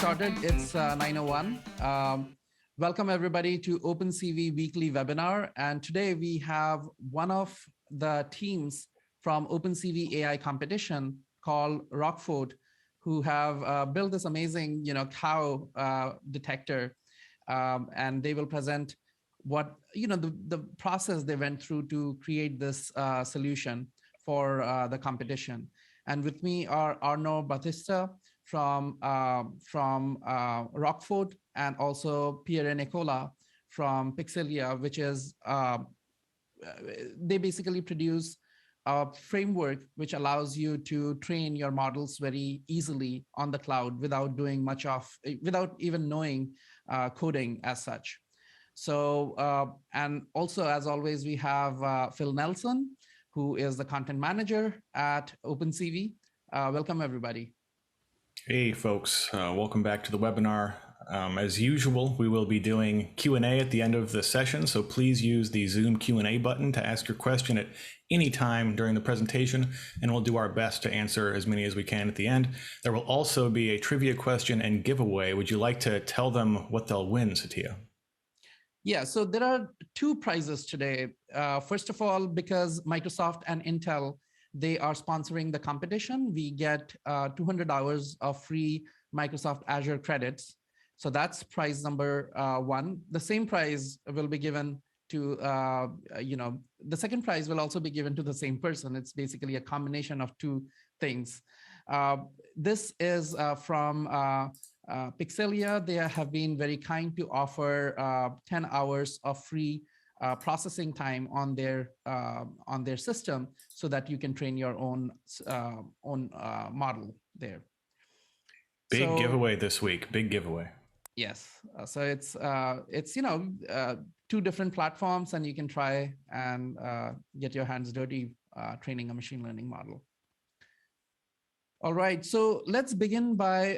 started. It's 9:01. Welcome everybody to OpenCV weekly webinar. And today we have one of the teams from OpenCV AI competition called Rocfort, who have built this amazing, cow detector, and they will present what the process they went through to create this solution for the competition. And with me are Arnaud Batista from Rocfort, and also Pierre Nicola from Pixelia, which is they basically produce a framework which allows you to train your models very easily on the cloud without doing without even knowing coding as such. So, and also, as always, we have Phil Nelson, who is the content manager at OpenCV. Welcome, everybody. Hey, folks. Welcome back to the webinar. As usual, we will be doing Q&A at the end of the session, so please use the Zoom Q&A button to ask your question at any time during the presentation, and we'll do our best to answer as many as we can at the end. There will also be a trivia question and giveaway. Would you like to tell them what they'll win, Satya? Yeah, so there are two prizes today. First of all, because Microsoft and Intel, they are sponsoring the competition, we get 200 hours of free Microsoft Azure credits. So that's prize number one. The same prize will be given to, the second prize will also be given to the same person. It's basically a combination of two things. This is from Pixelia. They have been very kind to offer 10 hours of free processing time on their system, so that you can train your own model there. Big giveaway this week. Big giveaway. Yes. So it's two different platforms, and you can try and get your hands dirty training a machine learning model. All right, so let's begin by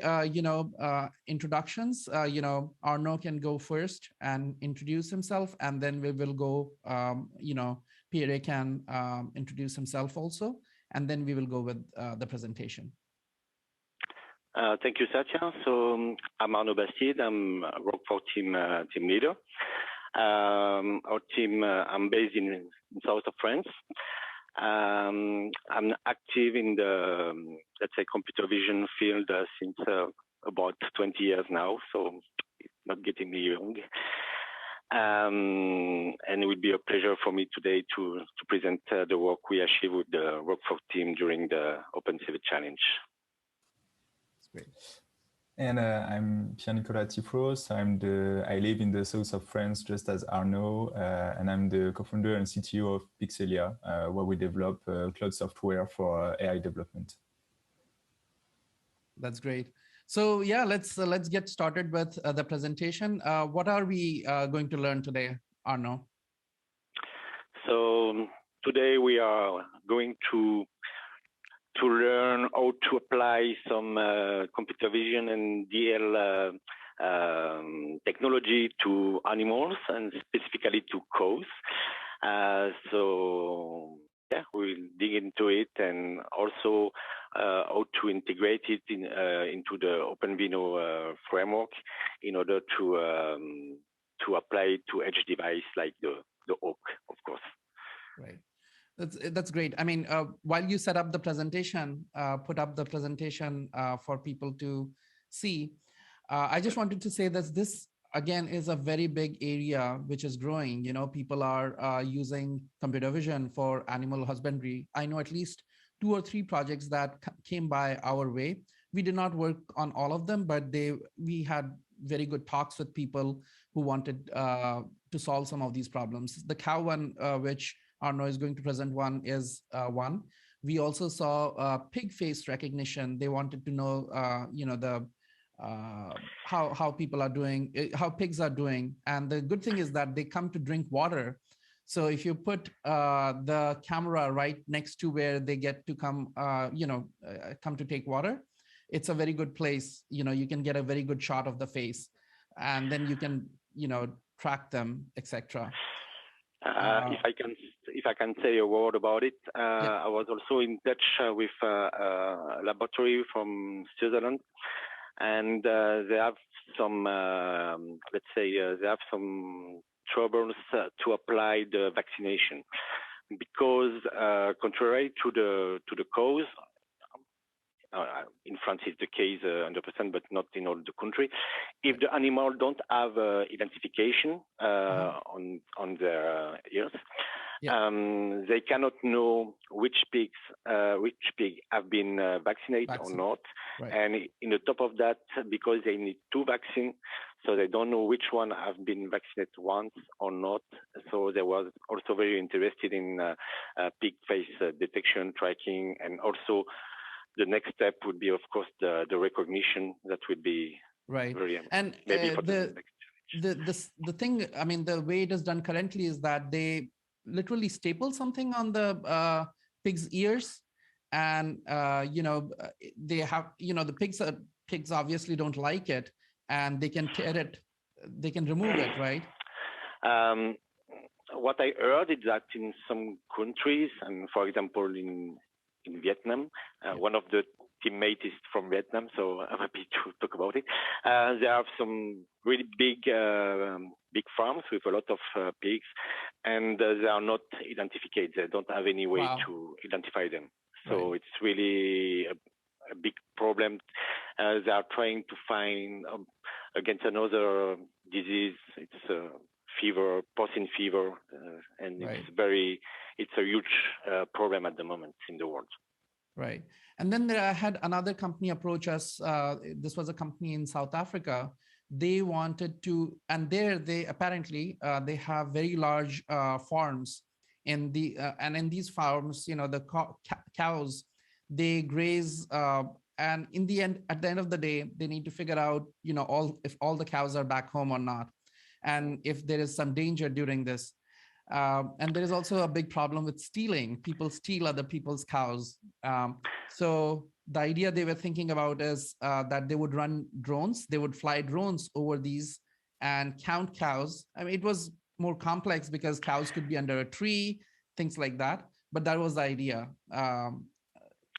introductions. Arnaud can go first and introduce himself, and then we will go. Pierre can introduce himself also, and then we will go with the presentation. Thank you, Satya. So I'm Arnaud Bastide. I'm Rocfort team leader. Our team, I'm based in south of France. I'm active in the, let's say, computer vision field since about 20 years now, so it's not getting me young. And it would be a pleasure for me today to present the work we achieved with the Rocfort team during the OpenCV Challenge. That's great. And I'm Pierre-Nicolas Tifros. I live in the south of France, just as Arnaud, and I'm the co-founder and CTO of Pixelia, where we develop cloud software for AI development. That's great. So yeah, let's get started with the presentation. What are we going to learn today, Arnaud? So today we are going to learn how to apply some computer vision and DL technology to animals, and specifically to cows. So yeah, we'll dig into it, and also how to integrate it into the OpenVINO framework in order to apply it to edge device like the Hawk, of course. Right. That's great. I mean, while you set up the presentation, put up the presentation for people to see, I just wanted to say that this, again, is a very big area which is growing. People are using computer vision for animal husbandry. I know at least 2 or 3 projects that came by our way. We did not work on all of them, but we had very good talks with people who wanted to solve some of these problems. The cow one, which Arnaud is going to present, one is one. We also saw pig face recognition. They wanted to know, how people are doing, how pigs are doing. And the good thing is that they come to drink water. So if you put the camera right next to where they get to come, come to take water, it's a very good place. You can get a very good shot of the face, and then you can, track them, etc. If I can say a word about it, I was also in touch with a laboratory from Switzerland and they have some, let's say, they have some troubles to apply the vaccination because, contrary to the cause, in France it's the case 100%, but not in all the country. If the animal don't have identification on their ears, they cannot know which pig have been vaccinated or not. Right. And in the top of that, because they need 2 vaccines, so they don't know which one have been vaccinated once or not. So they was also very interested in pig face detection, tracking, and also the next step would be, of course, the recognition. That would be very and maybe for the next. The thing, I mean, the way it is done currently is that they literally staple something on the pig's ears, and they have, the pigs obviously don't like it, and they can tear it, they can remove it, right? What I heard is that in some countries, and for example in Vietnam, one of the teammates is from Vietnam, so I'm happy to talk about it. There are some really big farms with a lot of pigs, and they are not identified. They don't have any way to identify them. So it's really a big problem. They are trying to find against another disease. It's fever, porcine fever, and it's a huge problem at the moment in the world. Right. And then I had another company approach us. This was a company in South Africa. They wanted to, and they apparently they have very large farms. And in these farms, the cows, they graze, and in the end, at the end of the day, they need to figure out, if all the cows are back home or not, and if there is some danger during this. And there is also a big problem with stealing. People steal other people's cows. So the idea they were thinking about is that they would run drones. They would fly drones over these and count cows. I mean, it was more complex because cows could be under a tree, things like that. But that was the idea.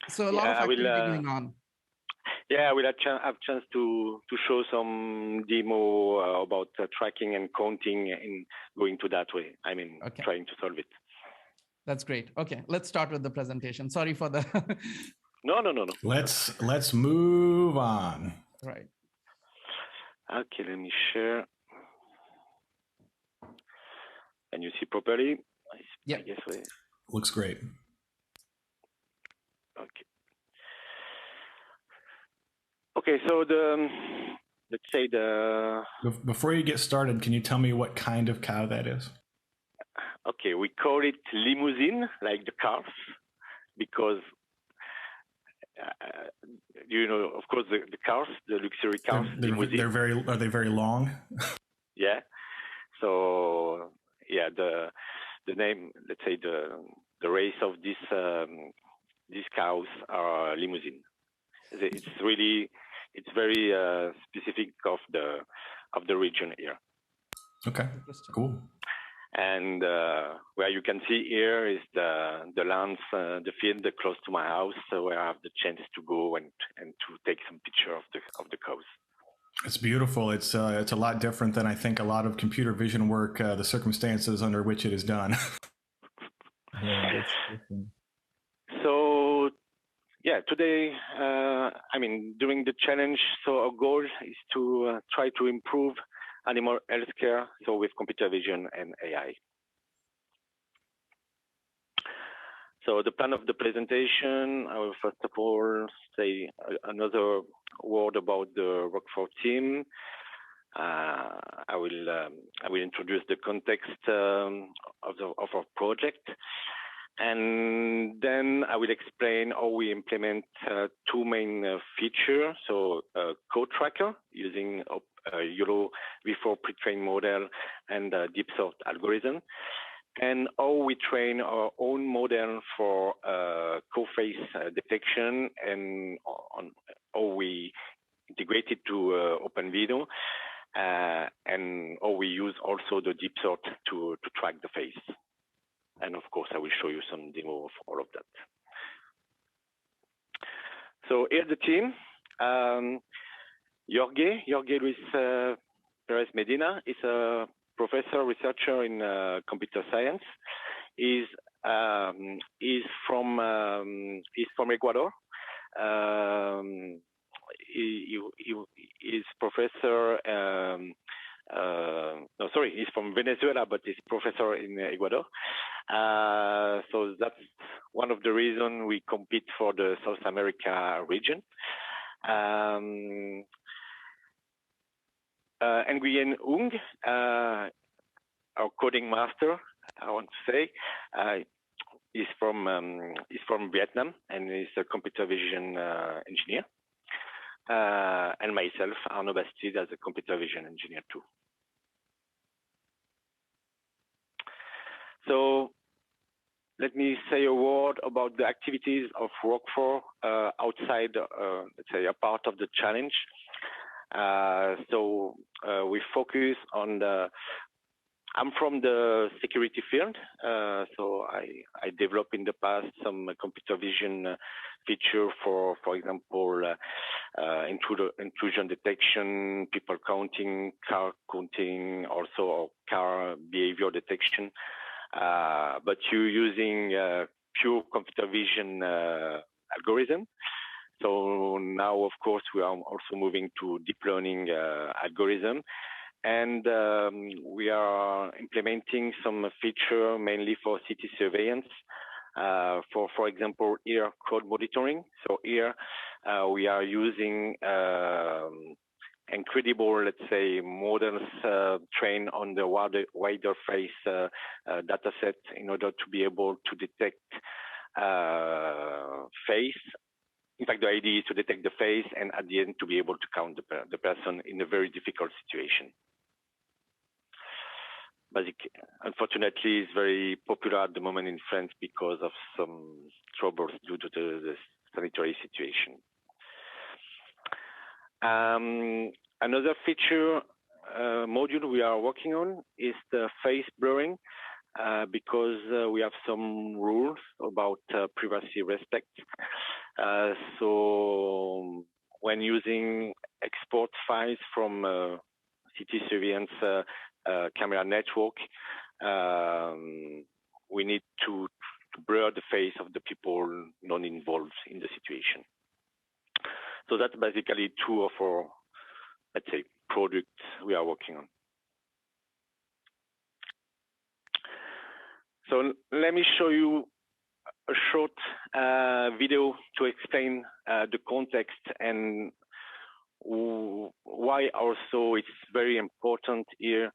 So a lot of activity going on. Yeah, I will have chance to show some demo about tracking and counting and going to that way. I mean, trying to solve it. That's great. Okay, let's start with the presentation. Sorry for the. No. Let's move on. Right. Okay, let me share. Can you see properly? Yeah. I guess we... Looks great. Okay. Okay, so let's say Before you get started, can you tell me what kind of cow that is? Okay, we call it limousine, like the cars, because of course, the cars, the luxury cars, are they very long? Yeah. So yeah, the name, let's say the race of these cows are limousine. It's very specific of the region here. Okay, cool. And where you can see here is the lands, the field close to my house, where I have the chance to go and to take some picture of the cows. It's beautiful. It's a lot different than I think a lot of computer vision work, the circumstances under which it is done. Yeah, that's different. So yeah, today, during the challenge, so our goal is to try to improve animal healthcare, so with computer vision and AI. So the plan of the presentation, I will first of all say another word about the Rocfort team. I will introduce the context of our project. And then I will explain how we implement 2 main features. So code tracker using YOLO V4 pre-trained model and deep sort algorithm, and how we train our own model for co-face detection, and on how we integrate it to OpenVideo, and how we use also the deep sort to track the face. And of course, I will show you some demo of all of that. So here's the team. Jorge Luis Perez Medina is a professor researcher in computer science. He's from Ecuador. He is professor. He's from Venezuela, but he's professor in Ecuador. So that's one of the reasons we compete for the South America region. Nguyen Ung, our coding master, I want to say, is from Vietnam and is a computer vision engineer. And myself, Arnaud Bastide, as a computer vision engineer too. So let me say a word about the activities of Rocfort outside, let's say, a part of the challenge. So we focus on I'm from the security field, so I developed in the past some computer vision feature for example, intrusion detection, people counting, car counting, also car behavior detection. But you're using pure computer vision algorithm. So now, of course, we are also moving to deep learning algorithm. And we are implementing some feature mainly for city surveillance, for example, air crowd monitoring. So here we are using incredible, let's say, models trained on the wider face data set in order to be able to detect face. In fact, the idea is to detect the face and at the end to be able to count the person in a very difficult situation. Unfortunately, it's very popular at the moment in France because of some troubles due to the sanitary situation. Another feature module we are working on is the face blurring, because we have some rules about privacy respect. So when using export files from city surveillance camera network, we need to blur the face of the people not involved in the situation. So that's basically two of our, let's say, products we are working on. So let me show you a short video to explain the context and why also it's very important here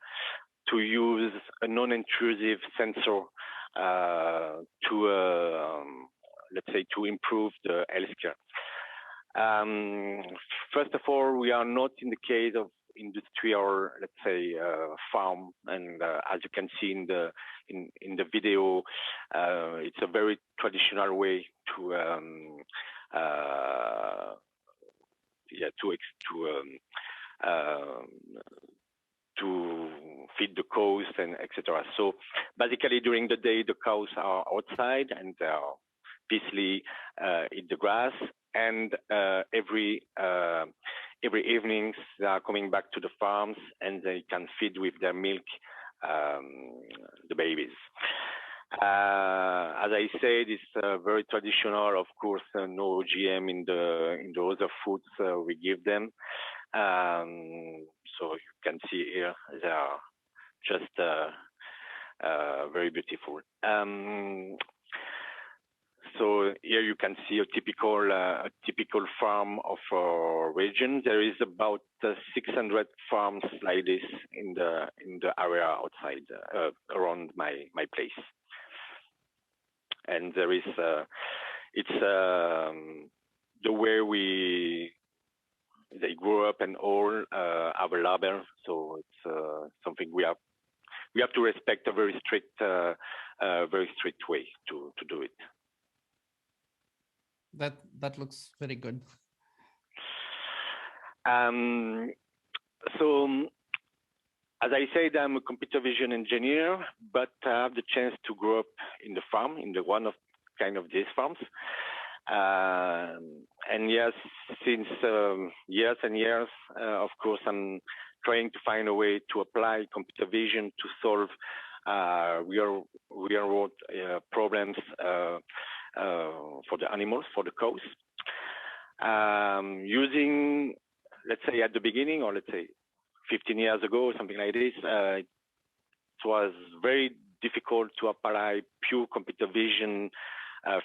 to use a non-intrusive sensor to, let's say, to improve the healthcare. First of all, we are not in the case of industrial, let's say, farm, and as you can see in the video, it's a very traditional way to feed the cows and etc. So basically, during the day, the cows are outside and they are peacefully eat the grass, and every evening they are coming back to the farms and they can feed with their milk the babies. As I said, it's very traditional. Of course, no GM in the other foods we give them. So you can see here they are just very beautiful. So here you can see a typical farm of our region. There is about 600 farms like this in the area outside around my place. And there is it's the way they grow up and all have a label, so it's something we have to respect a very strict way to do it. That looks very good. So, as I said, I'm a computer vision engineer, but I have the chance to grow up in the farm, in one of these farms. And yes, since years and years, of course, I'm trying to find a way to apply computer vision to solve real world problems for the animals, for the cows. Using, let's say at the beginning, or let's say 15 years ago, or something like this, it was very difficult to apply pure computer vision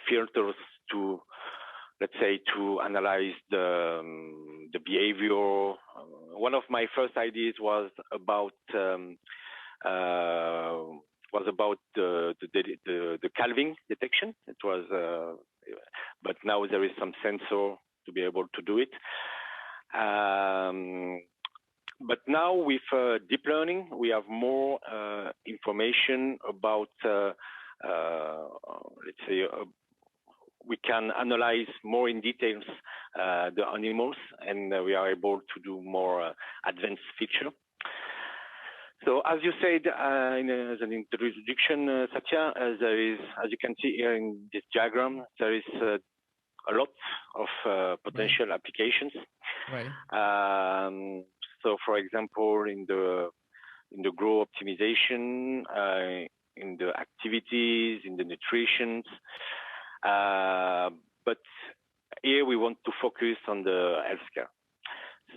filters to, let's say, to analyze the behavior. One of my first ideas was about the calving detection. It was, but now there is some sensor to be able to do it. But now with deep learning, we have more information about, let's say, we can analyze more in details the animals, and we are able to do more advanced feature. So as you said as an introduction, Satya, there is, as you can see here in this diagram, there is a lot of potential applications. Right. So, for example, in the grow optimization, in the activities, in the nutrition, but here we want to focus on the healthcare.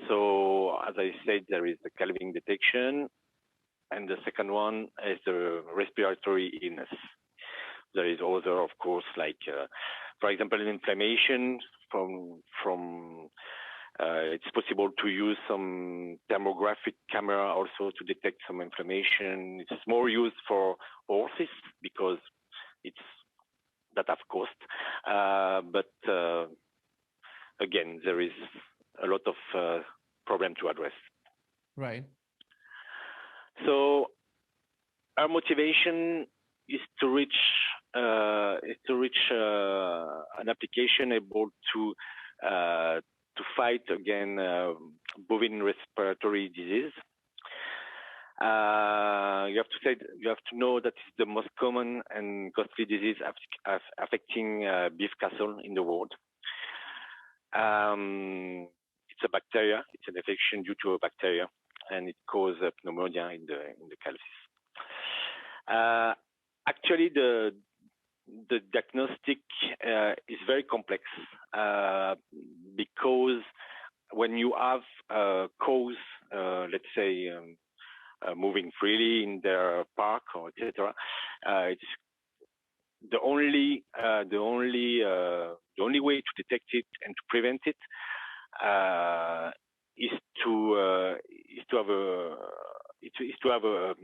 So, as I said, there is the calving detection, and the second one is the respiratory illness. There is other, of course, like, for example, in inflammation from it's possible to use some thermographic camera also to detect some inflammation. It's more used for horses because it's that have cost. But again, there is a lot of problem to address. Right. So our motivation is to reach an application able to fight again bovine respiratory disease. You have to know that it's the most common and costly disease affecting beef cattle in the world. It's a bacteria. It's an infection due to a bacteria, and it causes pneumonia in the calves. Actually, the diagnostic is very complex because when you have cows, let's say, moving freely in their park or etc., it's the only way to detect it and to prevent it is to have a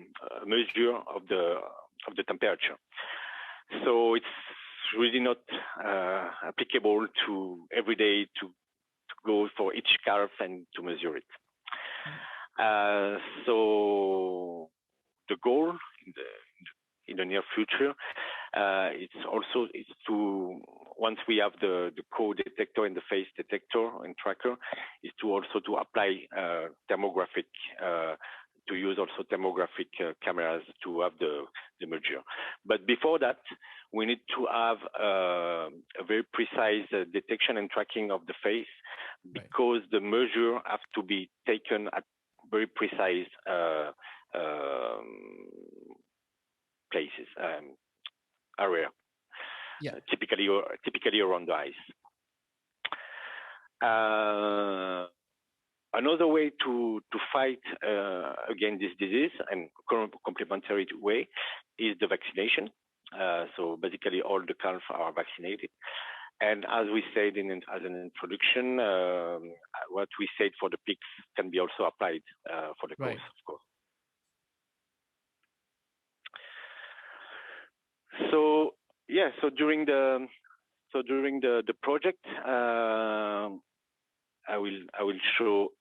measure of the temperature. So it's really not applicable to every day to go for each calf and to measure it. So the goal in the near future is to, once we have the code detector and the face detector and tracker, is to also to apply thermographic to use also thermographic cameras to have the measure. But before that, we need to have a very precise detection and tracking of the face, because the measure have to be taken at very precise places, area, typically around the eyes. Another way to fight against this disease, and complementary way, is the vaccination. So basically all the calves are vaccinated. And as we said as an introduction, what we said for the pigs can be also applied for the cows, of course. So yeah, so during the project, I will show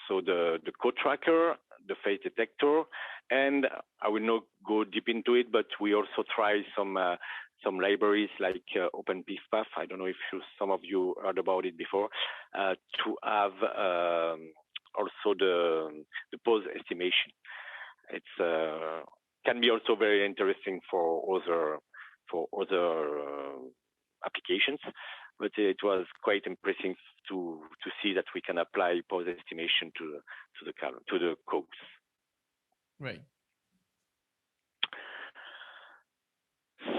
so the code tracker, the face detector, and I will not go deep into it, but we also try some libraries like OpenPIFPath. I don't know if some of you heard about it before, to have also the pose estimation. It's can be also very interesting for other applications. but it was quite impressive to see that we can apply pose estimation to the codes. Right.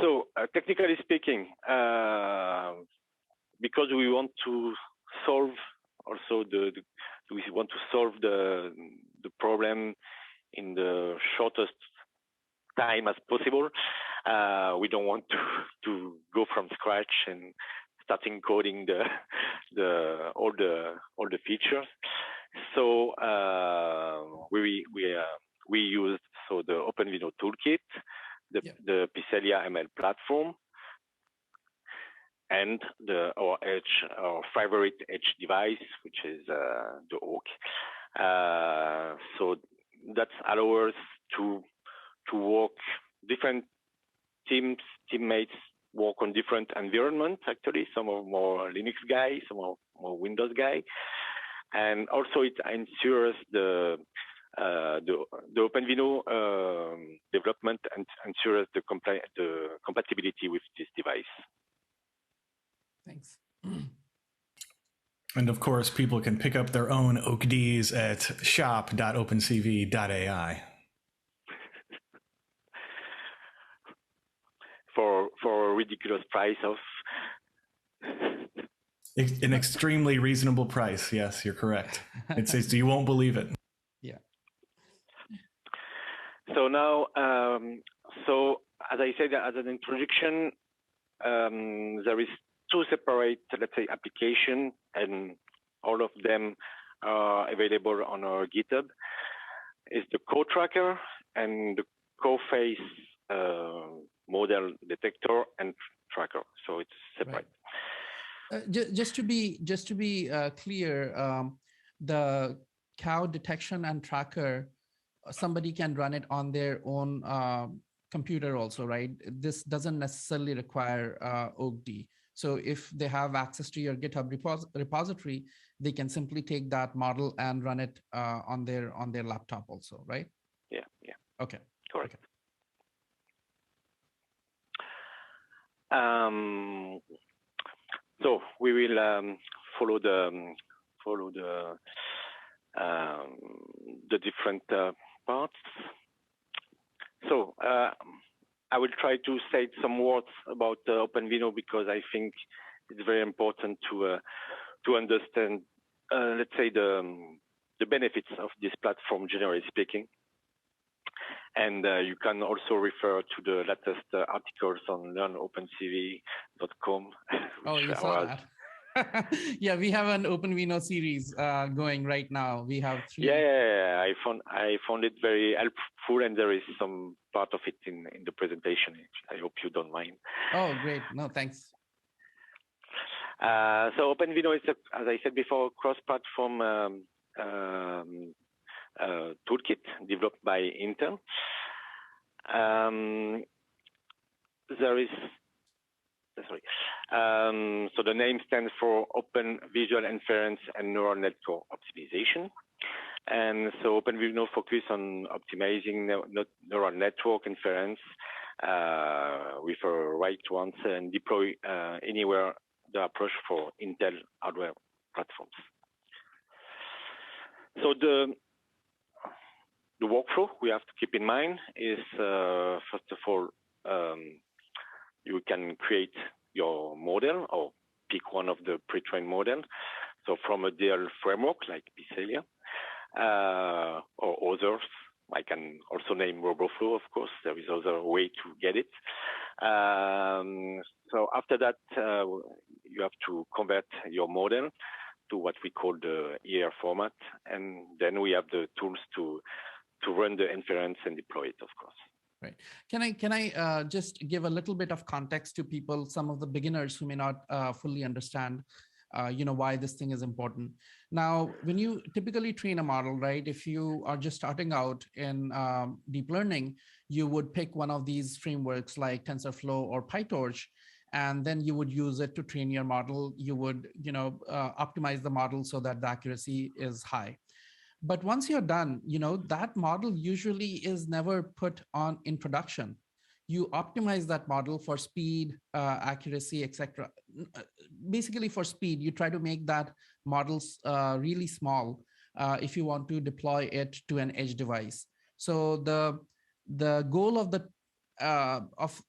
So technically speaking, because we want to solve also we want to solve the problem in the shortest time as possible. We don't want to go from scratch and starting coding all the features. So we used the OpenVINO toolkit, the Piselia ML platform, and our favorite edge device, which is the Oak. So that allows us to work different teammates work on different environments. Actually, some are more Linux guys, some are more Windows guy, and also it ensures the OpenVINO development and ensures the compatibility with this device. Thanks. And of course, people can pick up their own OAKDs at shop.opencv.ai. For a ridiculous price of an extremely reasonable price. Yes, you're correct. It's you won't believe it. Yeah. So now, so as I said as an introduction, there is two separate, let's say, applications, and all of them are available on our GitHub. It's the code tracker and the co-face model detector and tracker. So it's separate. Right. Just to be clear, the cow detection and tracker, somebody can run it on their own computer also, right? This doesn't necessarily require OAKD. So if they have access to your GitHub repository, they can simply take that model and run it on their laptop also, right? Yeah. Okay. Correct. Okay. So we will follow the different parts. So I will try to say some words about OpenVINO because I think it's very important to understand, let's say, the benefits of this platform, generally speaking. And you can also refer to the latest articles on learnopencv.com. Oh, you saw that. Yeah, we have an OpenVINO series going right now. We have 3. Yeah, I found it very helpful, and there is some part of it in the presentation. I hope you don't mind. Oh, great. No, thanks. So OpenVINO is, as I said before, a cross-platform toolkit developed by Intel. So the name stands for Open Visual Inference and Neural Network Optimization. And so OpenVINO focus on optimizing neural network inference with a right ones and deploy anywhere the approach for Intel hardware platforms. So the workflow we have to keep in mind is, first of all, you can create your model or pick one of the pre-trained models. So from a DL framework like Piselia or others, I can also name RoboFlow, of course. There is other way to get it. So after that, you have to convert your model to what we call the ER format. And then we have the tools to run the inference and deploy it, of course. Right. Can I just give a little bit of context to people, some of the beginners who may not fully understand, why this thing is important. Now, when you typically train a model, right, if you are just starting out in deep learning, you would pick one of these frameworks like TensorFlow or PyTorch, and then you would use it to train your model. You would, optimize the model so that the accuracy is high. But once you're done, that model usually is never put on in production. you optimize that model for speed, accuracy, etc. Basically for speed, you try to make that models really small if you want to deploy it to an edge device. So the goal of the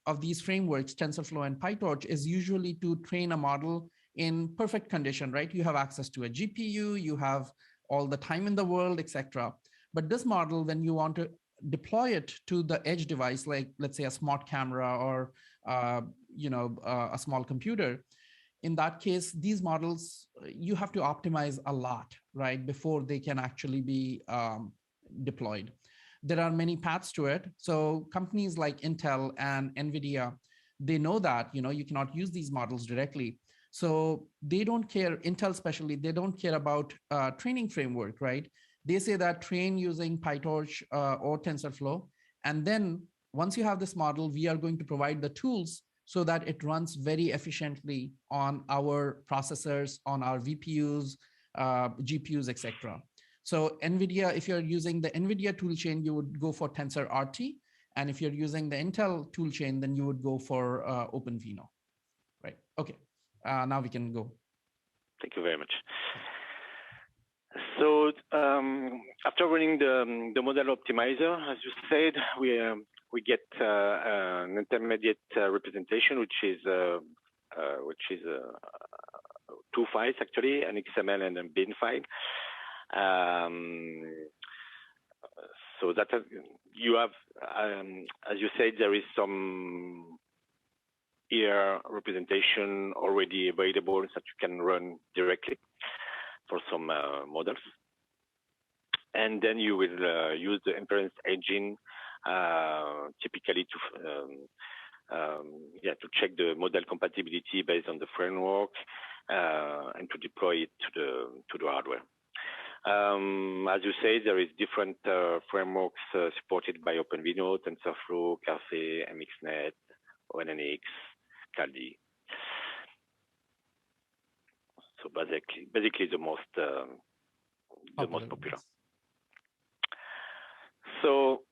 of these frameworks, TensorFlow and PyTorch, is usually to train a model in perfect condition, right? You have access to a GPU, you have all the time in the world, etc. But this model, when you want to deploy it to the edge device, like let's say a smart camera or a small computer, in that case, these models, you have to optimize a lot, right, before they can actually be deployed. There are many paths to it. So companies like Intel and NVIDIA, they know that, you cannot use these models directly. So they don't care, Intel especially, they don't care about training framework, right? They say that train using PyTorch or TensorFlow. And then once you have this model, we are going to provide the tools so that it runs very efficiently on our processors, on our VPUs, GPUs, etc. So NVIDIA, if you're using the NVIDIA toolchain, you would go for TensorRT. And if you're using the Intel toolchain, then you would go for OpenVINO, right? Okay, now we can go. Thank you very much. So after running the model optimizer, as you said, we get an intermediate representation, which is two files actually, an XML and a bin file. So that you have, as you said, there is some here representation already available that you can run directly for some models. And then you will use the inference engine typically to check the model compatibility based on the framework and to deploy it to the hardware. As you say, there is different frameworks supported by OpenVINO, TensorFlow, Caffe, MXNet, ONNX, Caldi. So basically the most popular. So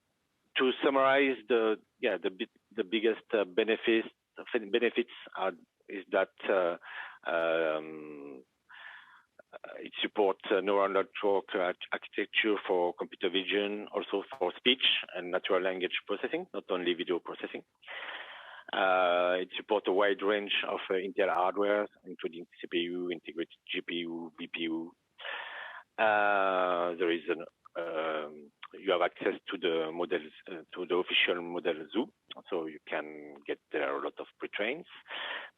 to summarize, the biggest benefits is that it supports neural network architecture for computer vision, also for speech and natural language processing, not only video processing. It supports a wide range of Intel hardware, including CPU, integrated GPU, BPU. There is you have access to the models, to the official model zoo, so you can get there a lot of pre-trained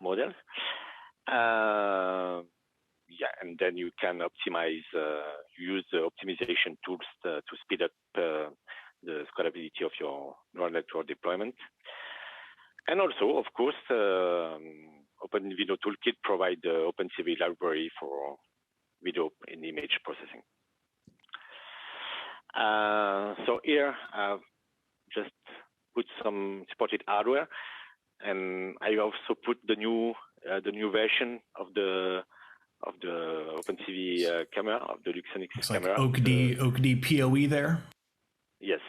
models. And then you can optimize, use the optimization tools to speed up the scalability of your neural network deployment. And also, of course, OpenVINO Toolkit provides the OpenCV library for video and image processing. So here I've just put some supported hardware, and I also put the new version of the OpenCV camera, of the Luxonix camera. Like OAK-D PoE there? Yes.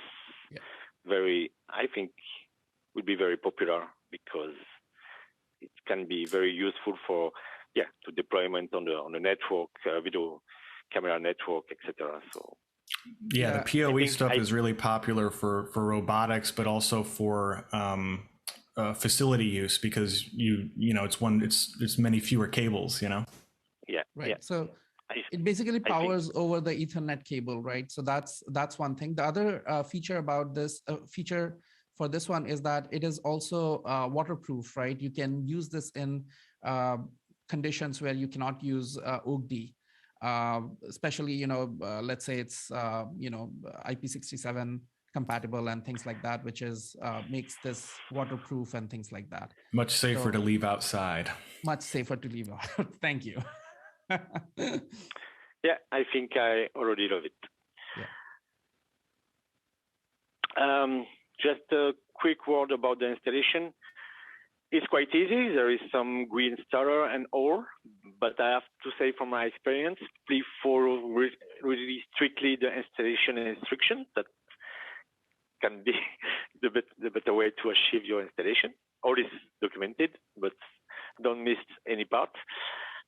Yeah. I think would be very popular because it can be very useful for to deployment on the network, video camera network, etc. So the PoE stuff is really popular for robotics, but also for facility use because it's many fewer cables, Yeah. Right. Yeah. So it basically powers over the Ethernet cable, right? So that's one thing. The other feature about this feature for this one is that it is also waterproof, right? You can use this in conditions where you cannot use OAK-D, especially, let's say it's, IP67 compatible and things like that, which is makes this waterproof and things like that. Much safer to leave outside. Much safer to leave out. Thank you. Yeah, I think I already love it. Yeah. Just a quick word about the installation. It's quite easy. There is some GUI installer and all, but I have to say from my experience, please follow really strictly the installation instructions that can be the better way to achieve your installation. All is documented, but don't miss any part.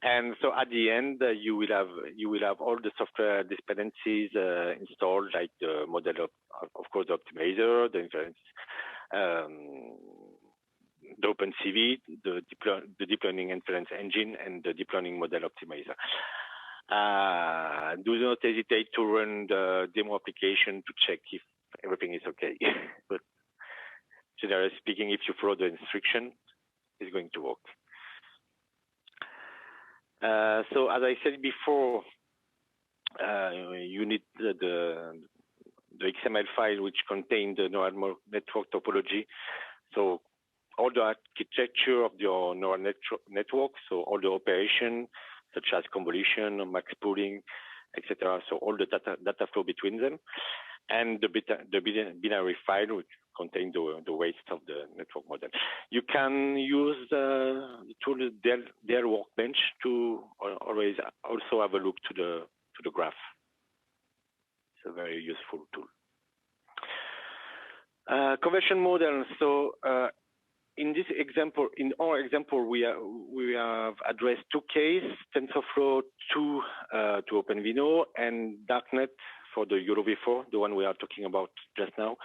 And so at the end, you will have all the software dependencies installed, like the model of course, the optimizer, the inference, the OpenCV, the deep learning inference engine, and the deep learning model optimizer. Do not hesitate to run the demo application to check if everything is okay. But generally speaking, if you follow the instruction, it's going to work. So as I said before, you need the XML file which contains the neural network topology. So all the architecture of your neural network, so all the operation such as convolution, max pooling, etc. So all the data flow between them, and the binary file which contains the weights of the network model. You can use the tool Dell Workbench to always also have a look to the graph. It's a very useful tool. Conversion model. So in this example, in our example, we have addressed two cases: TensorFlow to OpenVINO, and Darknet for the YOLOv4, the one we are talking about just now,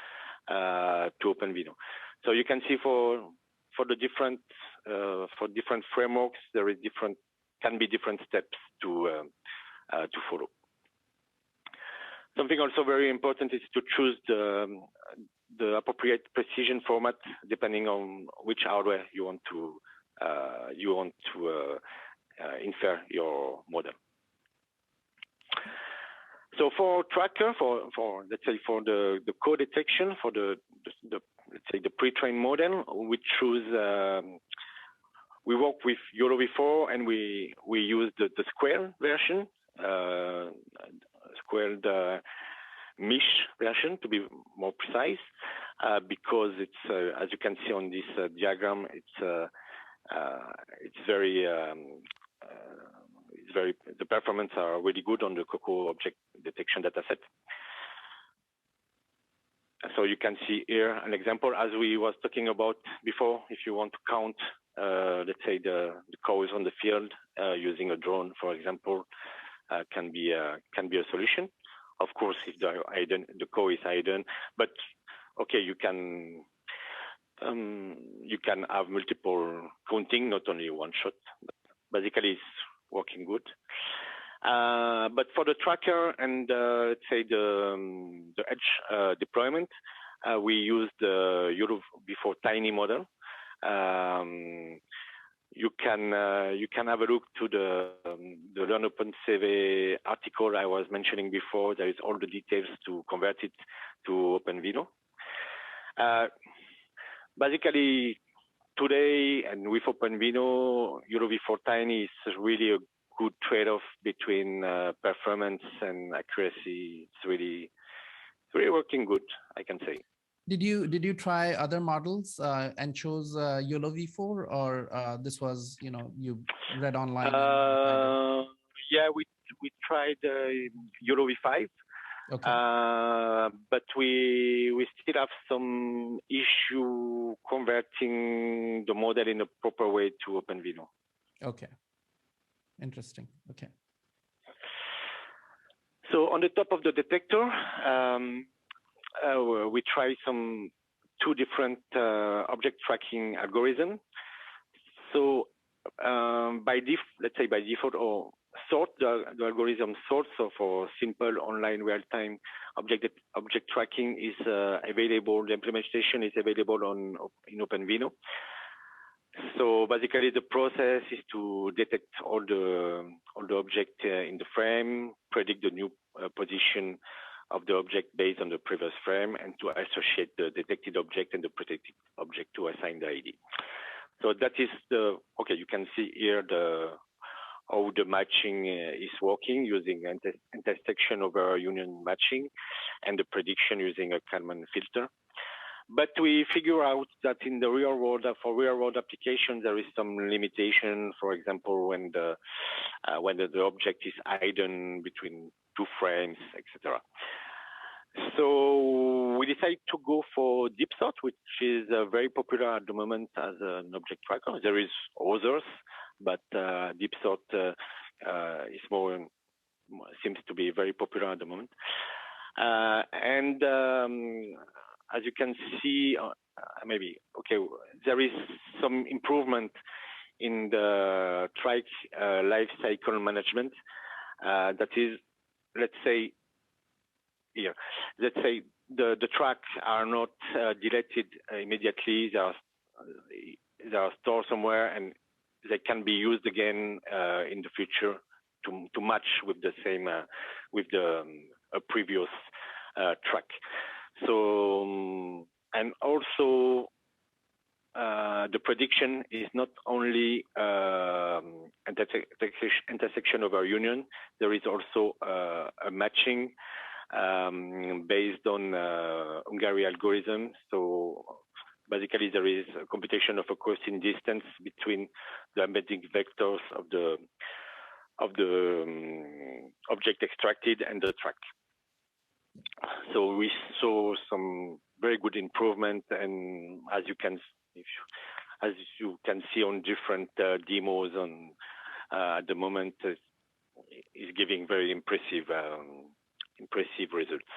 to OpenVINO. So you can see for the different frameworks, there is can be different steps to follow. Something also very important is to choose the appropriate precision format depending on which hardware you want to infer your model. So for tracker, for let's say for the code detection, for the let's say the pre-trained model, we choose we work with YOLOv4, and we use the square version, squared mesh version to be more precise, because it's as you can see on this diagram, it's very the performance are really good on the COCO object detection dataset. So you can see here an example, as we was talking about before. If you want to count, let's say the cows on the field using a drone, for example, can be a solution. Of course, if the cow is hidden, but okay, you can have multiple counting, not only one shot. But basically, it's working good. But for the tracker and let's say the edge deployment, we use the YOLOv4 tiny model. You can have a look to the Learn OpenCV article I was mentioning before. There is all the details to convert it to OpenVINO. Basically, today and with OpenVINO, YOLOv4 Tiny is really a good trade-off between performance and accuracy. It's really working good, I can say. Did you try other models and chose YOLOv4, or this was you read online? Yeah, we tried YOLOv5. Okay. But we still have some issue converting the model in a proper way to OpenVINO. Okay. Interesting. Okay. So on the top of the detector, we try two different object tracking algorithms. So let's say by default or sort, the algorithm sort. So for simple online real-time object tracking is available. The implementation is available in OpenVINO. So basically, the process is to detect all the object in the frame, predict the new position of the object based on the previous frame, and to associate the detected object and the predicted object to assign the ID. So that is okay. You can see here how the matching is working using intersection over union matching, and the prediction using a Kalman filter. But we figure out that in the real world, for real world applications, there is some limitation. For example, when the object is hidden between two frames, etc. So we decided to go for deep sort, which is very popular at the moment as an object tracker. There is others, but deep sort is more seems to be very popular at the moment. And as you can see, there is some improvement in the track life cycle management. That is, let's say the tracks are not deleted immediately. They are stored somewhere, and they can be used again in the future to match with the same with the previous track. So and also the prediction is not only intersection over union. There is also a matching based on Hungary algorithm. So basically, there is a computation of a crossing distance between the embedding vectors of the object extracted and the track. So we saw some very good improvement, and as you can see on different demos on at the moment, is giving very impressive results.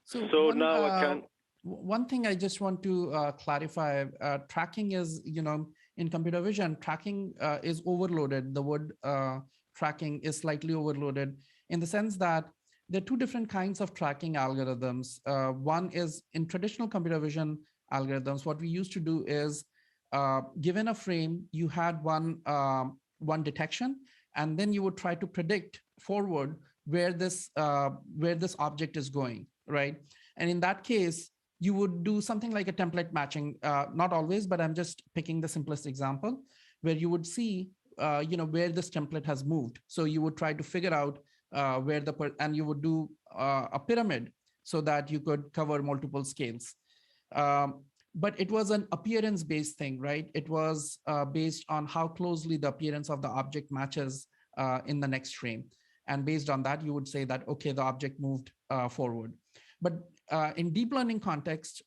So now I can. One thing I just want to clarify: tracking is, in computer vision, tracking is overloaded. The word tracking is slightly overloaded in the sense that there are two different kinds of tracking algorithms. One is in traditional computer vision algorithms. What we used to do is, given a frame, you had one detection, and then you would try to predict forward where this object is going, right? And in that case, you would do something like a template matching. Not always, but I'm just picking the simplest example, where you would see where this template has moved. So you would try to figure out where and you would do a pyramid so that you could cover multiple scales. But it was an appearance-based thing, right? It was based on how closely the appearance of the object matches in the next frame. And based on that, you would say that, okay, the object moved forward. But in deep learning context,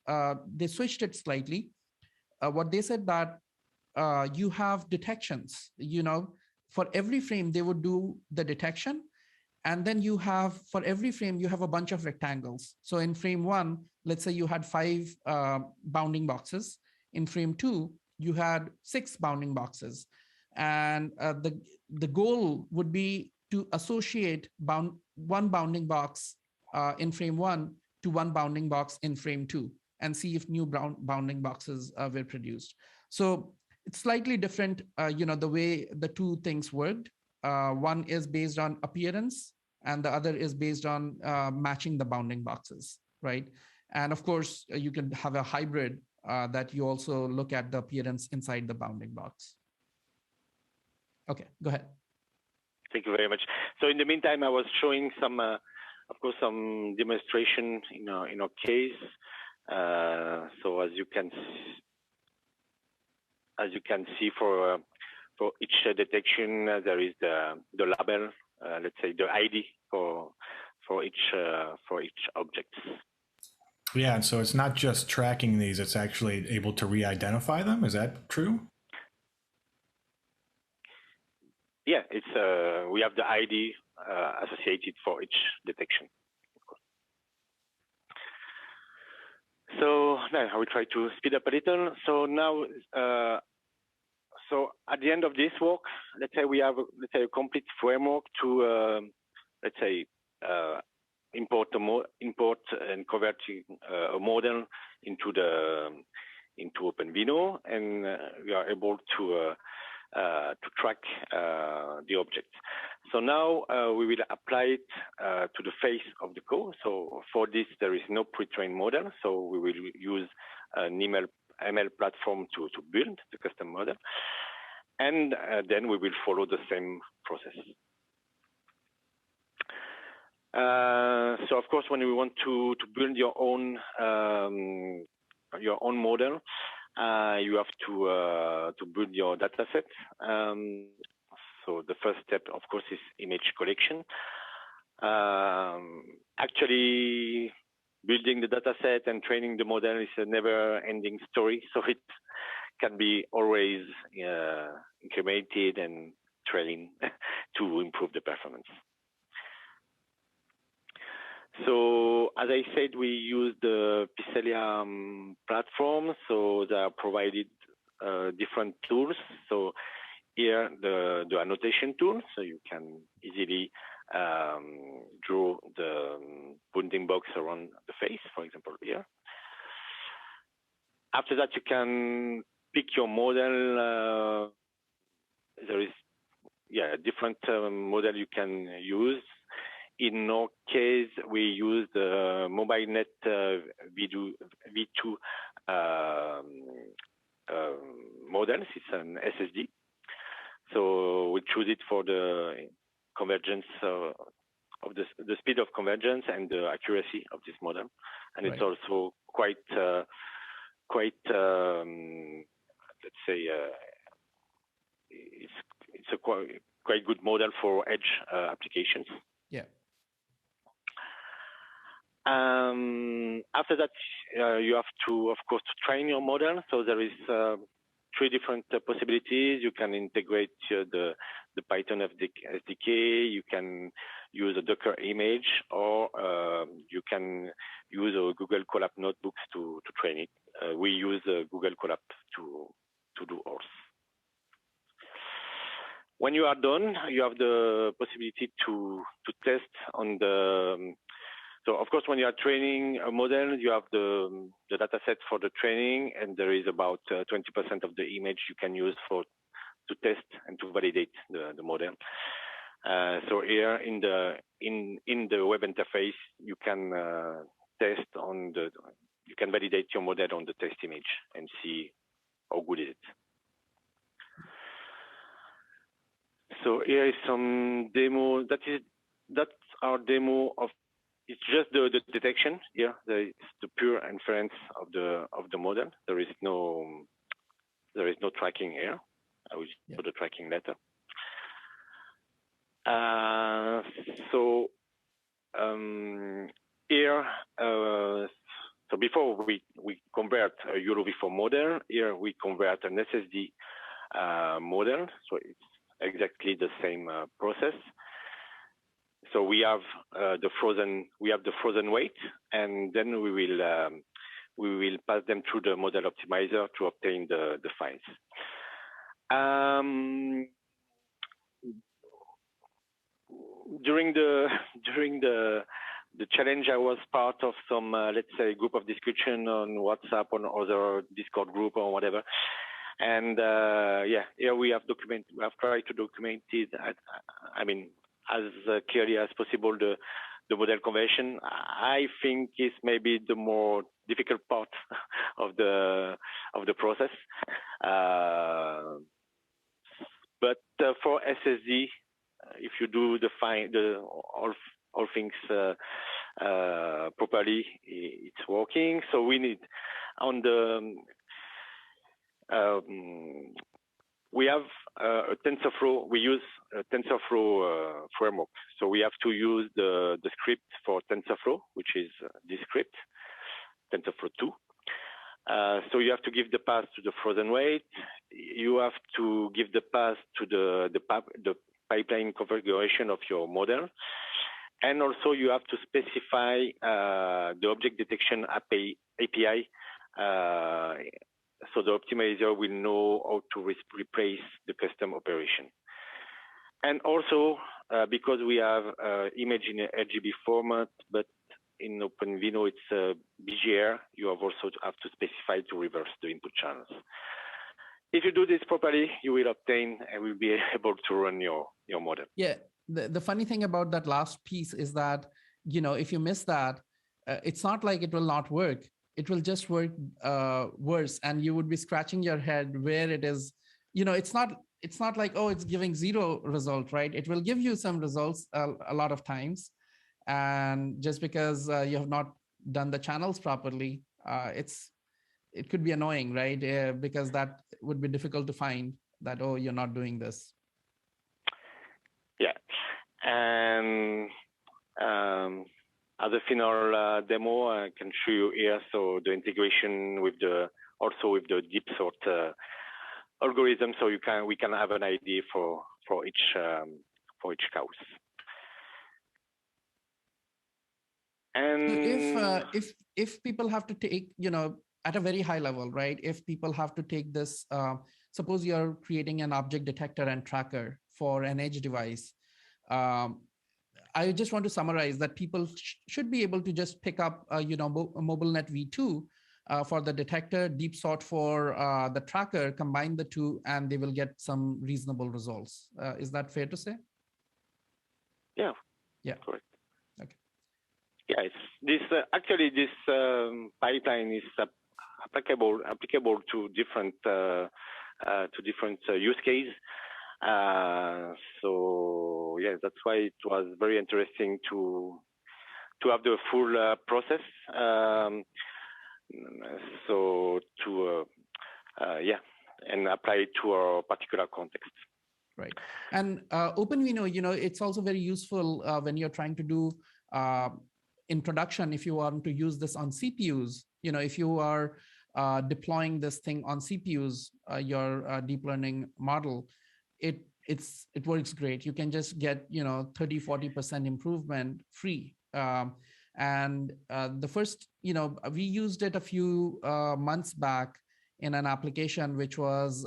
they switched it slightly. What they said that you have detections, for every frame, they would do the detection. And then for every frame, you have a bunch of rectangles. So in frame 1, let's say you had 5 bounding boxes. In frame 2, you had 6 bounding boxes. And the goal would be to associate one bounding box in frame 1 to one bounding box in frame 2 and see if new bounding boxes were produced. So it's slightly different, the way the two things worked. One is based on appearance, and the other is based on matching the bounding boxes, right? And of course, you can have a hybrid that you also look at the appearance inside the bounding box. Okay, go ahead. Thank you very much. So in the meantime, I was showing some, of course, some demonstration in our case. So as you can see, for each detection, there is the label, let's say the ID for each object. Yeah, and so it's not just tracking these; it's actually able to re-identify them. Is that true? Yeah, it's we have the ID associated for each detection. So now I will try to speed up a little. So now, so at the end of this work, let's say we have a complete framework to let's say import and convert a model into OpenVINO, and we are able to track the object. So now we will apply it to the face of the code. So for this, there is no pre-trained model. So we will use an ML platform to build the custom model. And then we will follow the same process. So of course, when we want to build your own model, you have to build your data set. So the first step, of course, is image collection. actually building the data set and training the model is a never-ending story. So it can be always incremented and training to improve the performance. So as I said, we use the Pixelia platform. So they are provided different tools. So here the annotation tool, so you can easily draw the bounding box around the face, for example, here. After that, you can pick your model. There is different model you can use. In our case, we use the MobileNet V2 models. It's an SSD. So we choose it for the convergence of the speed of convergence and the accuracy of this model. And it's also quite let's say, it's a quite good model for edge applications. Yeah. After that, you have to, of course, to train your model. So there is 3 different possibilities. You can integrate the Python SDK. You can use a Docker image, or you can use a Google Colab notebooks to train it. We use Google Colab to do ours. When you are done, you have the possibility to test on the. So of course, when you are training a model, you have the data set for the training, and there is about 20% of the image you can use to test and to validate the model. So here in the web interface, you can test on you can validate your model on the test image and see how good is it. So here is some demo. That's our demo of. It's just the detection here. It's the pure inference of the model. There is no tracking here. I will put the tracking later. So here, so before we convert a EuroV4 model, here we convert an SSD model. So it's exactly the same process. So we have the frozen weight, and then we will pass them through the model optimizer to obtain the files. During the challenge, I was part of some let's say group of discussion on WhatsApp, on other Discord group or whatever. And here we have tried to document it. I mean, as clearly as possible the model conversion. I think is maybe the more difficult part of the process. But for SSD, if you do all things properly, it's working. So we need on the we have a TensorFlow. We use a TensorFlow framework. So we have to use the script for TensorFlow, which is this script, TensorFlow 2. So you have to give the path to the frozen weight. You have to give the path to the pipeline configuration of your model. And also you have to specify the object detection API. So the optimizer will know how to replace the custom operation. And also, because we have image in a RGB format, but in OpenVINO it's BGR, you also have to specify to reverse the input channels. If you do this properly, you will obtain and will be able to run your model. Yeah, the funny thing about that last piece is that, if you miss that, it's not like it will not work. It will just work worse, and you would be scratching your head where it is. It's not like, oh, it's giving 0 result, right? It will give you some results a lot of times, and just because you have not done the channels properly, it could be annoying, right? Because that would be difficult to find that, oh, you're not doing this. Yeah, and as a final demo, I can show you here. So the integration with also with the deep sort algorithm, so we can have an idea for each cause. And So if people have to take, at a very high level, right? If people have to take this, suppose you're creating an object detector and tracker for an edge device. I just want to summarize that people should be able to just pick up, MobileNet v2 for the detector, deep sort for the tracker, combine the two, and they will get some reasonable results. Is that fair to say? Yeah. Yeah. Correct. Okay. Yeah, this pipeline is applicable to different use cases. So yeah, that's why it was very interesting to have the full process. So to and apply it to our particular context. Right. And OpenVINO, it's also very useful when you're trying to do in production, if you want to use this on CPUs, if you are deploying this thing on CPUs, your deep learning model, it works great. You can just get 30-40% improvement free. And the first, we used it a few months back in an application which was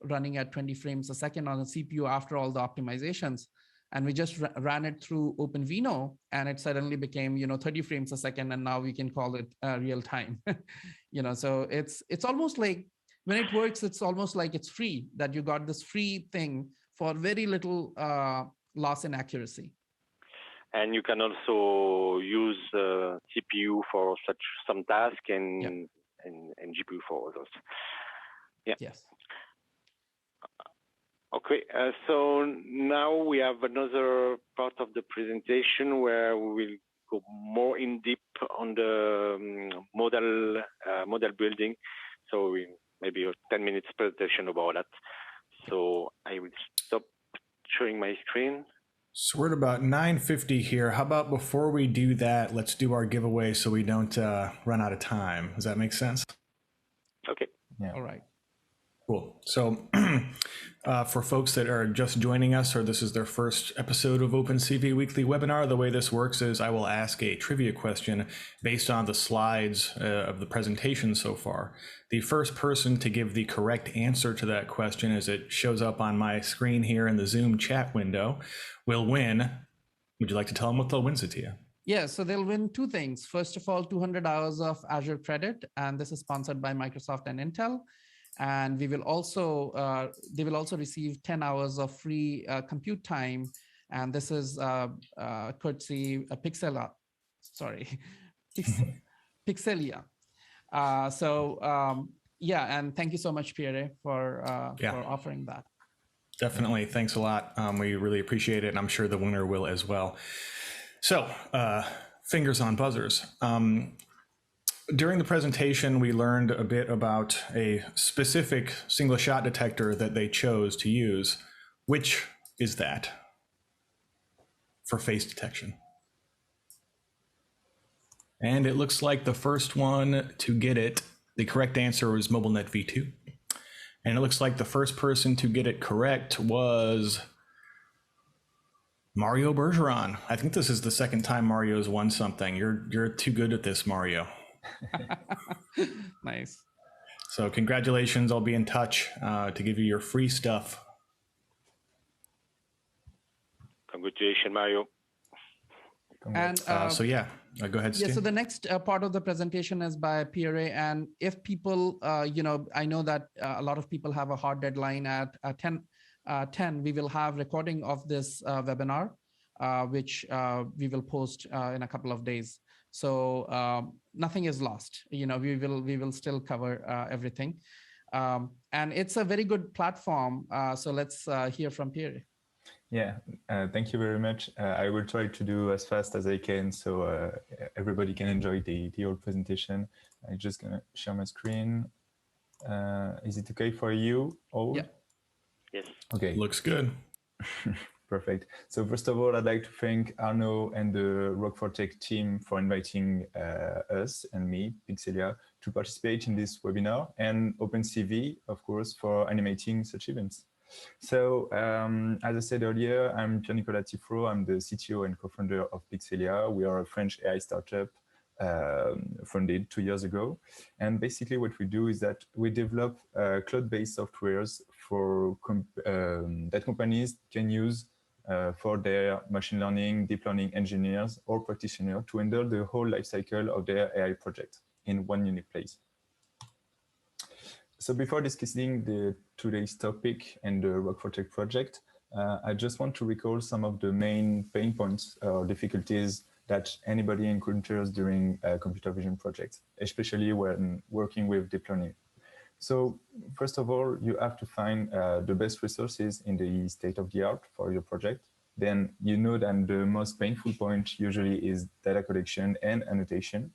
running at 20 frames a second on a CPU after all the optimizations. And we just ran it through OpenVINO, and it suddenly became 30 frames a second, and now we can call it real time. So it's almost like when it works, it's almost like it's free, that you got this free thing for very little loss in accuracy. And you can also use CPU for some task and GPU for others. Yeah. Yes. Okay, so now we have another part of the presentation where we will go more in deep on the model building. So maybe a 10 minutes presentation about that. So I will stop sharing my screen. So we're at about 9:50 here. How about before we do that, let's do our giveaway so we don't run out of time. Does that make sense? Okay. Yeah. All right. Cool. So for folks that are just joining us, or this is their first episode of OpenCV Weekly Webinar, the way this works is I will ask a trivia question based on the slides of the presentation so far. The first person to give the correct answer to that question, as it shows up on my screen here in the Zoom chat window, will win. Would you like to tell them what they'll win, Satya? Yeah, so they'll win two things. First of all, 200 hours of Azure credit, and this is sponsored by Microsoft and Intel. And we will also, they will also receive 10 hours of free compute time. And this is courtesy Pixelia. Yeah, and thank you so much, Pierre, for offering that. Definitely. Thanks a lot. We really appreciate it. And I'm sure the winner will as well. So fingers on buzzers. During the presentation, we learned a bit about a specific single shot detector that they chose to use. Which is that for face detection? And it looks like the first one to get it, the correct answer was MobileNet v2. And it looks like the first person to get it correct was Mario Bergeron. I think this is the second time Mario's won something. You're too good at this, Mario. Nice. So congratulations. I'll be in touch to give you your free stuff. Congratulations, Mario. And so yeah, go ahead, Steve. Yeah, so the next part of the presentation is by Pierre. And if people, I know that a lot of people have a hard deadline at 10, we will have recording of this webinar, which we will post in a couple of days. So nothing is lost. We will still cover everything. And it's a very good platform. So let's hear from Pierre. Yeah, thank you very much. I will try to do as fast as I can so everybody can enjoy the whole presentation. I'm just gonna share my screen. Is it okay for you all? Yeah. Yes. Okay. Looks good. Perfect. So first of all, I'd like to thank Arnaud and the Rocfort Tech team for inviting us and me, Pixelia, to participate in this webinar, and OpenCV, of course, for animating such events. So as I said earlier, I'm Pierre-Nicolas Tifro. I'm the CTO and co-founder of Pixelia. We are a French AI startup funded 2 years ago. And basically what we do is that we develop cloud-based softwares for that companies can use for their machine learning, deep learning engineers or practitioners to handle the whole life cycle of their AI project in one unique place. So before discussing today's topic and the Rocfort Tech project, I just want to recall some of the main pain points or difficulties that anybody encounters during a computer vision project, especially when working with deep learning. So first of all, you have to find the best resources in the state of the art for your project. Then you know that the most painful point usually is data collection and annotation.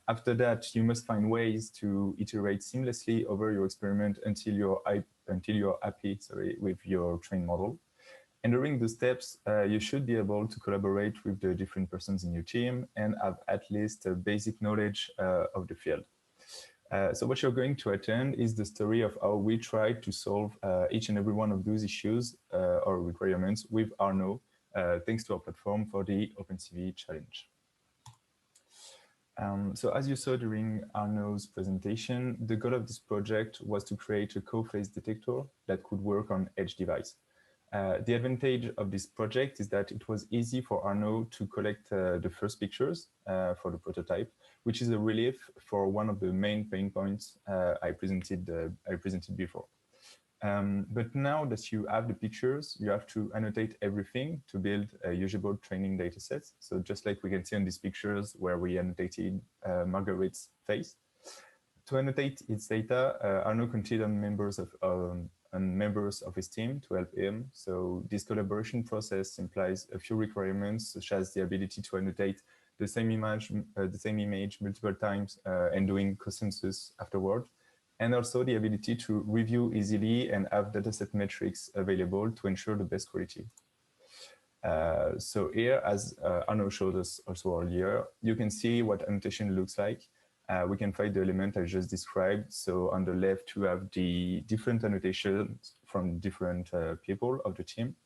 After that, you must find ways to iterate seamlessly over your experiment until you're happy with your trained model. And during the steps, you should be able to collaborate with the different persons in your team and have at least a basic knowledge of the field. So what you're going to attend is the story of how we try to solve each and every one of those issues or requirements with Arnaud, thanks to our platform for the OpenCV challenge. So as you saw during Arnaud's presentation, the goal of this project was to create a co-phase detector that could work on edge device. The advantage of this project is that it was easy for Arnaud to collect the first pictures for the prototype, which is a relief for one of the main pain points I presented before. But now that you have the pictures, you have to annotate everything to build a usable training data set. So just like we can see on these pictures where we annotated Margaret's face. To annotate its data, Arnaud counted on members of his team to help him. So this collaboration process implies a few requirements, such as the ability to annotate the same image multiple times and doing consensus afterward, and also the ability to review easily and have dataset metrics available to ensure the best quality. So here, as Arnaud showed us also earlier, you can see what annotation looks like. We can find the element I just described. So on the left, you have the different annotations from different people of the team.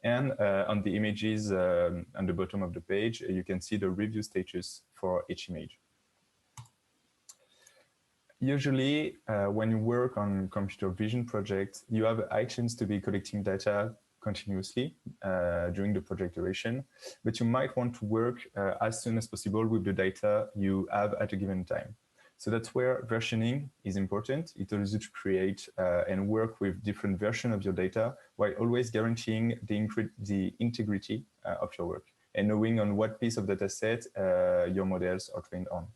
And on the images on the bottom of the page, you can see the review status for each image. Usually, when you work on computer vision projects, you have a high chance to be collecting data continuously during the project duration, but you might want to work as soon as possible with the data you have at a given time. So that's where versioning is important. It allows you to create and work with different versions of your data while always guaranteeing the integrity of your work and knowing on what piece of data set your models are trained on.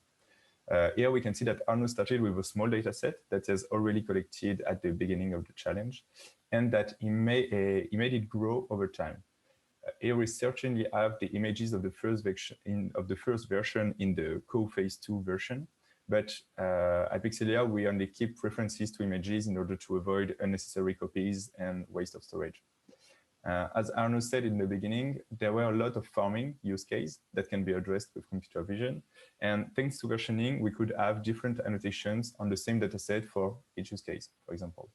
Here we can see that Arnaud started with a small data set that is already collected at the beginning of the challenge, and that he made it grow over time. Here we certainly have the images of the first version in the co-phase 2 version, but at Pixelia, we only keep references to images in order to avoid unnecessary copies and waste of storage. As Arnaud said in the beginning, there were a lot of farming use cases that can be addressed with computer vision. And thanks to versioning, we could have different annotations on the same dataset for each use case, for example.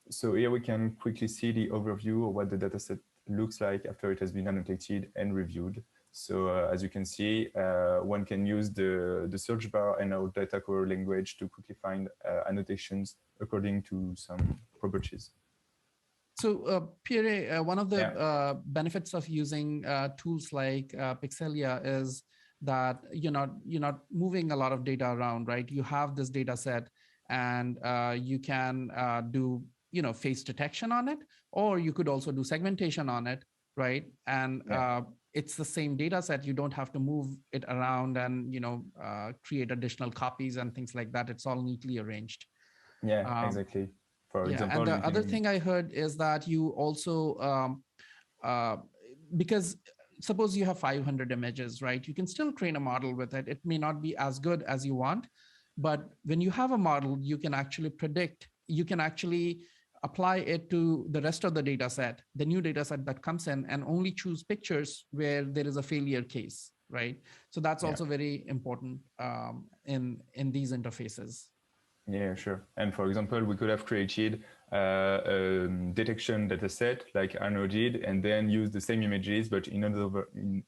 So here we can quickly see the overview of what the dataset looks like after it has been annotated and reviewed. So as you can see, one can use the search bar and our data core language to quickly find annotations according to some properties. So Pierre, one of the benefits of using tools like Pixelia is that you're not moving a lot of data around, right? You have this data set, and you can do face detection on it, or you could also do segmentation on it, right? And it's the same data set. You don't have to move it around and create additional copies and things like that. It's all neatly arranged. Yeah, exactly. For example, and the other thing I heard is that you also, because suppose you have 500 images, right? You can still train a model with it. It may not be as good as you want, but when you have a model, you can actually predict, you can actually apply it to the rest of the data set, the new data set that comes in, and only choose pictures where there is a failure case, right? So that's also very important in these interfaces. Yeah, sure. And for example, we could have created a detection data set like Arno did, and then use the same images, but in